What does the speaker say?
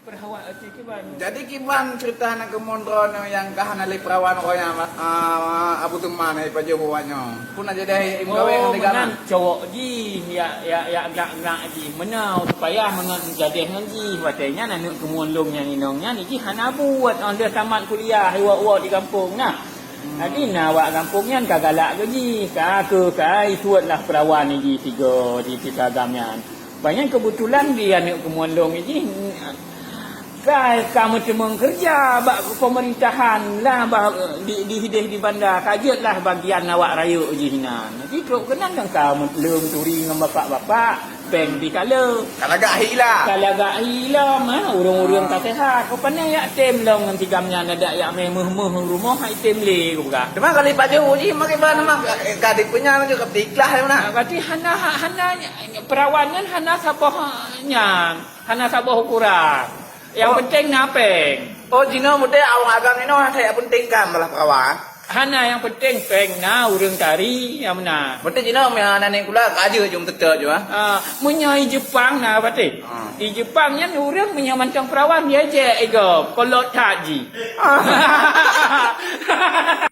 Perawan kiban. Jadi kiban cerita nak kemondron yang kahanali perawan ko yang abu tuman ay pajuhuannya. Pun aja deh imgawe Oh, ng ganan. cowok ji ya agak ji menau supaya mengan jadi ngaji watenya nak kemulungnya ninongnya ni ji hana buat on dia tamat kuliah awak di kampung nah. Jadi nak awak kampungnya kagalak ke ji ka itulah perawan ni ji tiga di Piagamian. Banyak kebetulan dia nak kemulung ni ji kamu cuma kerja pemerintahan lah di bandar kajetlah bagian awak raya jinan. Jadi kalau kenal kan kamu lem turi dengan bapak-bapak bank di kala. Kalau gak hilang. Kalau gak hilang urang-urang tak sehat. Kau pandai ya tem long nanti gamnya ada ya memeh rumah hai tem le kau buka. Cuma kali Pak Jowo ji makai bahan mak kadik punya juga ketiklah ya mana. Berarti hana perawanan hana sabahnya, hana sabah ukuran. Yang penting napeng. Oh Jino muda awang agam ini orang saya penting kan malah perawan. Hana yang penting peng na urang tari yang mana. Muda Jino yang nenek kula kaje jum tetap je Menyai Jepang na berarti. Di Jepangnya urang menyamancang perawan dia je ego kolot taji.